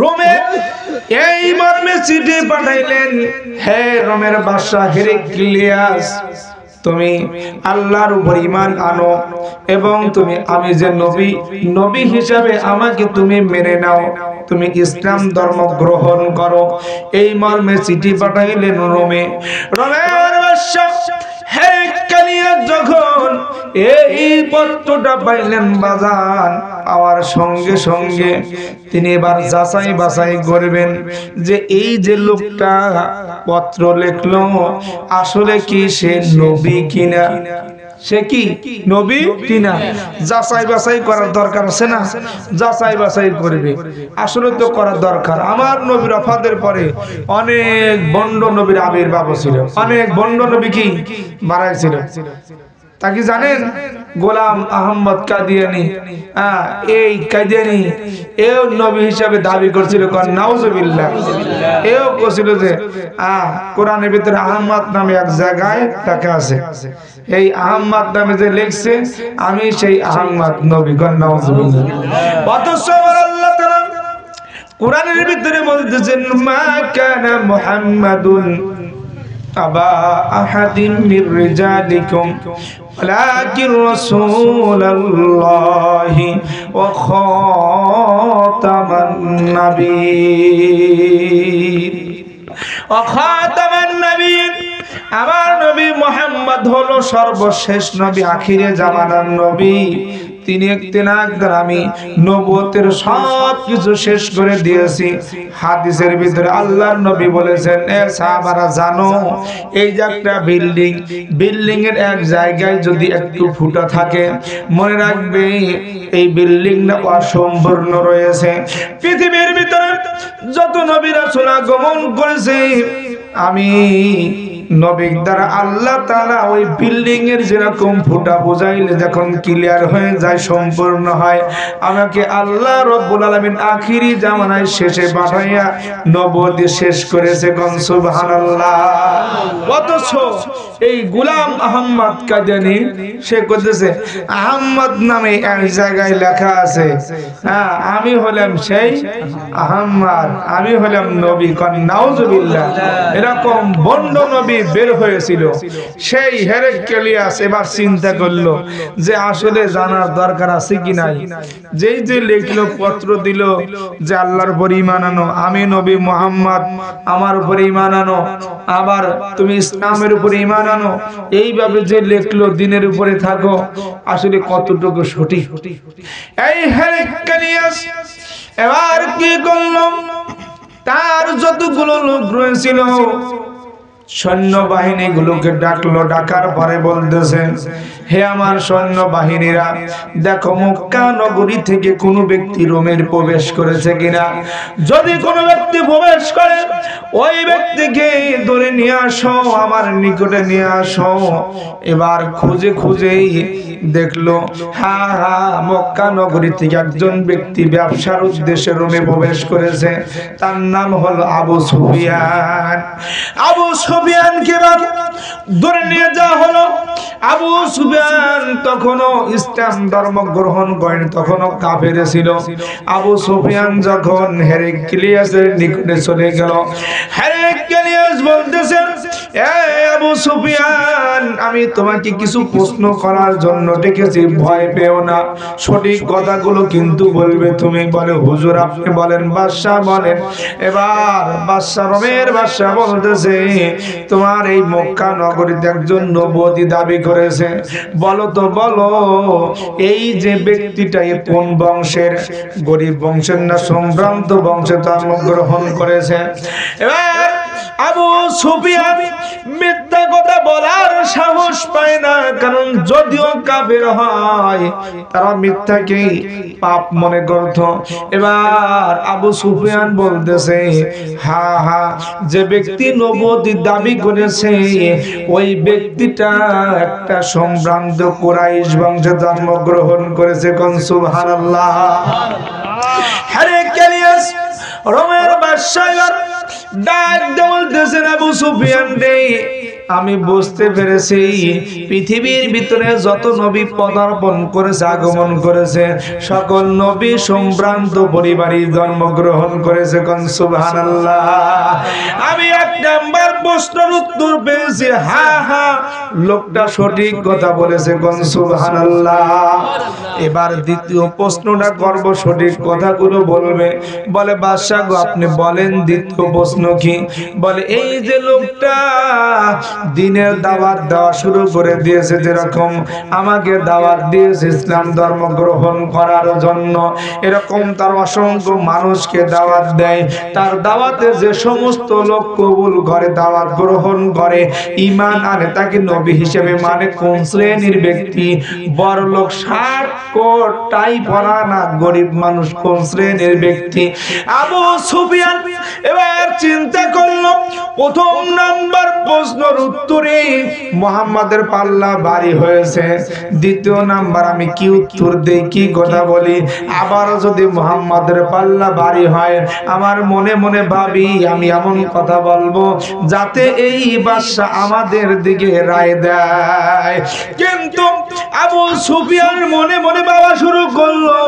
রোমের এই মর্মে চিঠি পাঠাইলেন, হে রোমের বাদশা হেরাক্লিয়াস, তুমি আল্লাহর উপর ঈমান আনো এবং তুমি আমি যে নবী হিসাবে আমাকে তুমি মেনে নাও, তুমি ইসলাম ধর্ম গ্রহণ করো। এই মর্মে চিঠি পাঠাইলেন রোমে। রোমের বাদশা হেরাক্লিয়াস যখন এই পত্রটা পাইলেন বাজান, পাওয়ার সঙ্গে সঙ্গে তিনি এবার যাচাই বাছাই করবেন যে এই যে লোকটা পত্র লিখলো আসলে কি সে নবী কিনা, সে কি নবী কিনা। যাচাই বাছাই করার দরকার আছে না? যাচাই বাছাই করবে, আসলে তো করার দরকার। আমার নবীর ওফাতের পরে অনেক বন্ড নবীর আবির্ভাব ছিল, অনেক বন্ড নবী কি মারা ছিল। তা কি জানেন? গোলাম আহমদ কাদিয়ানি, এই কাদিয়ানি এও নবী হিসাবে দাবি করছিল, নাউজুবিল্লাহ। এও বলছিল যে কোরআনের ভিতরে আহমদ নামে এক জায়গায় লেখা আছে, এই আহমদ নামে যে লিখছে আমি সেই আহমদ নবী, নাউজুবিল্লাহ। অথচ আল্লাহ তাআলা কোরআনের ভিতরে বলতেছেন, মা কানা মুহাম্মাদুন আবা আহাদিন মির রিজালিকুম ওয়ালাকিন রাসূলুল্লাহি ওয়া খাতামান নাবিয়্যিন। ওয়া খাতামান নাবিয়্যিন, আমার নবী মুহাম্মদ হলো সর্বশেষ নবী, আখিরে জামানার নবী। তিনি আমি নবুয়তের সব কিছু শেষ করে দিয়েছি। হাদিসের ভিতরে আল্লাহর নবী বলেছেন, এ সাহাবারা জানো, এই যে একটা বিল্ডিং এর এক জায়গায় যদি একটু ফুটা থাকে, মনে রাখবে এই বিল্ডিংটা অসম্পূর্ণ রয়েছে। পৃথিবীর ভিতরে যত নবী রাসূল আগমন করেছে, আমি নবীর দ্বারা আল্লাহ তাআলা ওই বিল্ডিং এর যেরকম ফুটা বুঝাইলে যখন ক্লিয়ার হয়ে যায়, সম্পূর্ণ হয়, আমাকে আল্লাহ রাব্বুল আলামিন আখিরি জামানায় শেষে পাঠাইয়া নবুয়ত শেষ করেছে। কোন সুবহানাল্লাহ। অথচ এই গোলাম আহমদ কাদিয়ানি সে কইতেছে আহমদ নামে এক জায়গায় লেখা আছে, আমি হলাম সেই আহমদ, আমি হলাম নবী। কোন নাউজুবিল্লাহ। এরকম বন্ড নবী বের হয়েছিল। সেই হেরাক্লিয়াস এবার চিন্তা করলো যে আসলে জানার দরকার আছে কি নাই। যেই যে লিখলো, পত্র দিল যে আল্লাহর উপর ঈমান আনো, আমি নবী মুহাম্মদ আমার উপর ঈমান আনো, আবার তুমি ইসলামের উপর ঈমান আনো, এইভাবে যে লিখলো দিনের উপরে থাকো, আসলে কতটুকু সঠিক? এই হেরাক্লিয়াস এবার কি করলো, তার যতগুলো লোক রয়েছিল সৈন্যবাহিনী গুলোকে ডাকলো। ডাকার পরে বলতেছে, হে আমার সৈন্যবাহিনীরা, দেখো মক্কা নগরী থেকে কোনো ব্যক্তি রোমের প্রবেশ করেছে কিনা। যদি কোনো ব্যক্তি প্রবেশ করে, ওই ব্যক্তিকে ধরে নিয়ে আসো, আমার নিকটে নিয়ে আসো। এবার খুঁজে খুঁজেই দেখলো, মক্কা নগরী থেকে একজন ব্যক্তি ব্যবসার উদ্দেশ্যে রোমে প্রবেশ করেছে। তার নাম হলো আবু সুফিয়ান। আবু সুফিয়ানকে ধরে নিয়ে যাওয়া হলো। আবু সুফিয়ান তখনও ইসলাম ধর্ম গ্রহণ করেনি, তখনও কাফের ছিল। আবু সুফিয়ান যখন হেরাক্লিয়াসের নিকটে চলে গেল, হেরাক্লিয়াস বলতেছেন, আবু সুফিয়ান, আমি তোমাকে কিছু প্রশ্ন করার জন্য ডেকেছি, ভয় পেও না, সঠিক কথাগুলো কিন্তু বলবে তুমি। বলে, হুজুর আপনি বলেন, বাদশাহ বলেন। এবার বাদশাহ, রোমের বাদশাহ বলতেছে, তোমার এই মক্কা নগরীতে একজন নবুয়তি দাবি করেছে, বলো তো বলো, এই যে ব্যক্তিটা কোন বংশের? গরিব বংশের না সম্ভ্রান্ত বংশে জন্মগ্রহণ করেছে? এবার আবু সুফিয়ান মিথ্যা কথা বলার সাহস পায় না, কারণ যদিও কাফের হয়, তারা মিথ্যাকে পাপ মনে করত। এবার আবু সুফিয়ান বলতেছে, যে ব্যক্তি নবুয়তি দাবি করেছে, ওই ব্যক্তিটা একটা সম্ভ্রান্ত কুরাইশ বংশে জন্মগ্রহণ করেছে। কোন সুবহানাল্লাহ। হেরাক্লিয়াস রোমের বাদশা ডাক বলতেছেন, আবু সুফিয়ান রে, আমি বুঝতে পেরেছি পৃথিবীর ভিতরে যত নবী পদার্পণ করেছে, আগমন করেছে, সকল নবী সম্ভ্রান্ত পরিবারে জন্মগ্রহণ করেছে। কোন সুবহানাল্লাহ। আমি এক নাম্বার প্রশ্নের উত্তর পেয়েছি, হ্যাঁ হ্যাঁ লোকটা সঠিক কথা বলেছে। কোন সুবহানাল্লাহ। এবার দ্বিতীয় প্রশ্নটা করব, সঠিক কথাগুলো বলবে। বলে বাদশা গো আপনি বলেন দ্বিতীয় প্রশ্ন কি? বলে এই যে লোকটা দিনের দাওয়াত দেওয়া শুরু করে দিয়েছে, যেরকম আমাকে দাওয়াত দিয়েছে ইসলাম ধর্ম গ্রহণ করার জন্য, এরকম তার অসংখ্য মানুষকে দাওয়াত দেয়। তার দাওয়াতে যে সমস্ত লোক কবুল করে, দাওয়াত গ্রহণ করে, ঈমান আনে, তাকে নবী হিসেবে মানে কোন শ্রেণীর ব্যক্তি? বড় লোক 60 কোট টাই পরা না, গরিব মানুষ কোন শ্রেণীর ব্যক্তি? আবু সুফিয়ান এবার চিন্তা করলো, প্রথম নাম্বার প্রশ্নের উত্তরে মুহাম্মাদের পাল্লা ভারী হয়েছে, দ্বিতীয় নাম্বার আমি কি উত্তর দেই, কি কথা বলি? আবার যদি মুহাম্মাদের পাল্লা ভারী হয়, আমার মনে মনে ভাবি আমি এমন কথা বলবো যাতে এই বাদশা আমাদের দিকে রায় দেয়। কিন্তু আবু সুফিয়ান মনে মনে ভাবা শুরু করলো,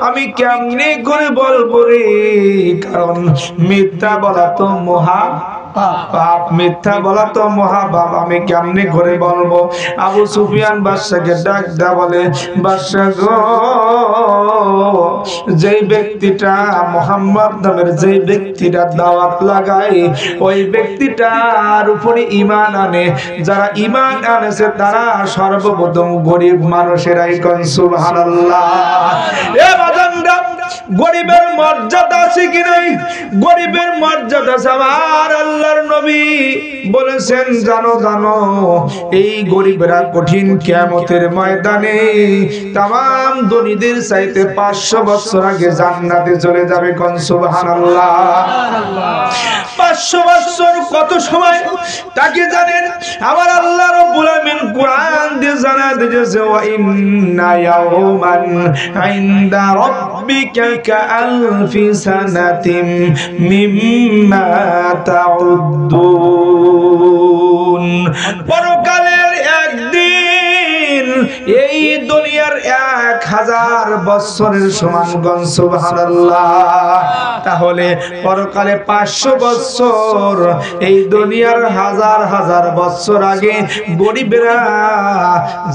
আমি কেমনে করে বলবো রে, কারণ মিথ্যা বলা তো মহা পাপ, মিথ্যা বলা তো মহাপাপ, আমি কেমনে করে বলবো? আবু সুফিয়ান বাদশাকে ডাক দা বলে, বাদশা গো, যেই ব্যক্তিটা মুহাম্মদ নামের যেই ব্যক্তিটা দাওয়াত লাগায়, ওই ব্যক্তিটার উপরে ঈমান আনে, যারা ঈমান আনেছে তারা সর্বপ্রথম গরিব মানুষেরাই। কোন সুবহানাল্লাহ। এ বাজানরা, গরিবের মর্যাদা আছে কি নাই? গরিবের মর্যাদা আছে। আমার আল্লাহর নবী বলেছেন, জানো জানো এই গরিবরা কঠিন কিয়ামতের ময়দানে तमाम ধনীদের চাইতে 500 বছর আগে জান্নাতে চলে যাবে। কোন সুবহানাল্লাহ। 500 বছর কত সময় তাকে জানেন? আমার আল্লাহ রাব্বুল আমিন কোরআন দিয়ে জানায় দিয়েছে, ওয়া ইন্না ইয়াওমান ইনদা রাব্বিকা কাআলফি সানাতিম মিম্মা তাউদ্দুন। পরকালের একদিন এই দুনিয়ার 1000 বছরের সমান। কোন সুবহানাল্লাহ। তাহলে পরকালে 500 বছর, এই দুনিয়ার হাজার হাজার বছর আগে গরিবেরা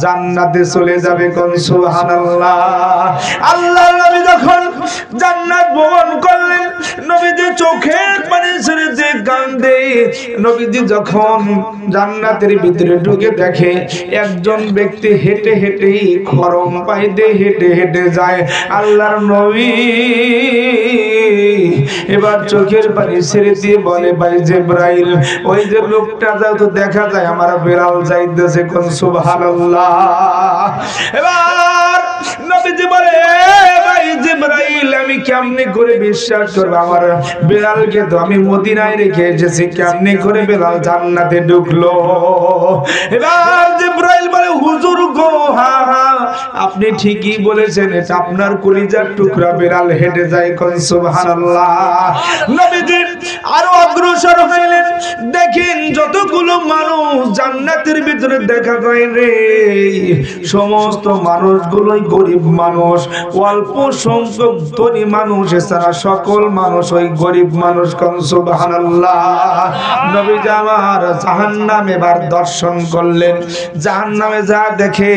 জান্নাতে চলে যাবে। কোন সুবহানাল্লাহ। আল্লাহর নবী যখন জান্নাত ভ্রমণ করলেন, নবীজি চোখের পানি ছেড়ে যে কাঁদে। নবীজি যখন জান্নাতের ভিতরে ঢুকে দেখে একজন ব্যক্তি হেঁটে হেঁটে খরম পাইতে হেঁটে হেঁটে যায়। আল্লাহর নবী এবার চোখের পানি ছেড়ে দিয়ে বলে, ভাই জিবরাইল, ওই যে লোকটা যাও তো দেখা যায় আমার বেলাল যাইতেছে। কোন সুবহানাল্লাহ। এবার নবীজি বলে, ভাই জিবরাইল, আমি কেমনে করে বিশ্বাস করব? আমার বেলালকে তো আমি মদিনায় রেখে এসেছি, কেমনে করে বেলাল জান্নাতে ঢুকলো? এবার জিবরাইল বলে, হুজুর গো, হ্যাঁ হ্যাঁ আপনি ঠিকই বলেছেন, এটা আপনার কলিজার টুকরা বেলাল হেঁটে যায়। কোন সুবহানাল্লাহ। নবীজি আরো অগ্রসর হইলেন, দেখেন যতগুলো মানুষ জান্নাতের ভিতরে দেখা যায় রে, সমস্ত মানুষগুলোই গরিব মানুষ, অল্প সংখ্যক ধনী মানুষ, এছাড়া সকল মানুষ ওই গরিব মানুষ। কোন সুবহানাল্লাহ। নবীজি আমার জাহান্নাম এবার দর্শন করলেন। জাহান্নামে যা দেখে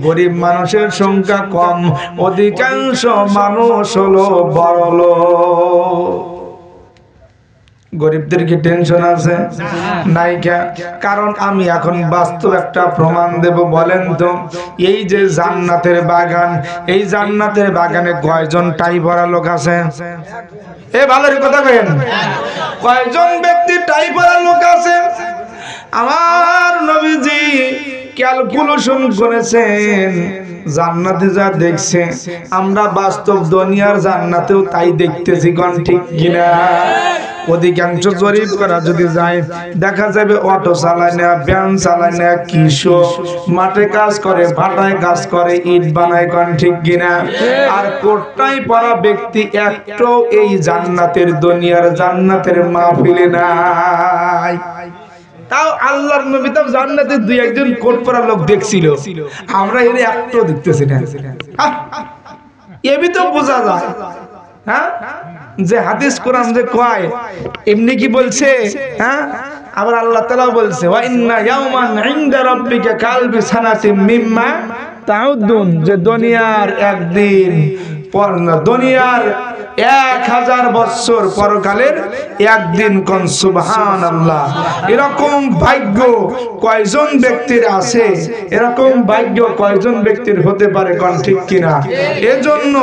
গরিব মানুষের সংখ্যা কম, অধিকাংশ মানুষ হলো বড়লোক। গরিবদের কি টেনশন আছে? নাই। কারণ আমি এখন বাস্তব একটা প্রমাণ দেব। বলেন তো, এই যে জান্নাতের বাগান, এই জান্নাতের বাগানে কয়জন টাই পরা লোক আছে? এ ভালোর কথা বলেন, কয়জন ব্যক্তি টাই পরা লোক আছে? আমার নবীজি ক্যালকুলেশন করেছেন, জান্নাতে যা দেখছে আমরা বাস্তব দুনিয়ার জান্নাতেও তাই দেখতেছি। কোন ঠিক কিনা? অধিকাংশ জরিপ করা যদি যায়, দেখা যাবে অটো চালায় না, ভ্যান চালায় না, কৃষক মাঠে কাজ করে, ভাটায় কাজ করে, ইট বানায়। কোন ঠিক কিনা? আর কোটটাই পরা ব্যক্তি একটাও এই জান্নাতের দুনিয়ার জান্নাতের মাহফিলে নাই। তাও আল্লাহর নবী তো জান্নাতে দুই একজন কোট পরা লোক দেখছিল, আমরা এর একটাও দেখতেছি না। এবি তো বোঝা যায় হ্যাঁ যে হাদিস কোরআন যে কয় এমনি কি বলছে হ্যাঁ। আবার আল্লাহ তাআলা বলছে ওয়া ইন্না ইয়াওমান ইনদা রাব্বিকা কালবি সানাতিম মিম্মা তাউদ্দুন, যে দুনিয়ার একদিন দুনিয়ার 1000 বছর পরকালের একদিন। কোন সুবহানাল্লাহ। এরকম ভাগ্য কয়জন ব্যক্তির আছে, এরকম ভাগ্য কয়জন ব্যক্তির হতে পারে, কোন ঠিক কিনা? এজন্য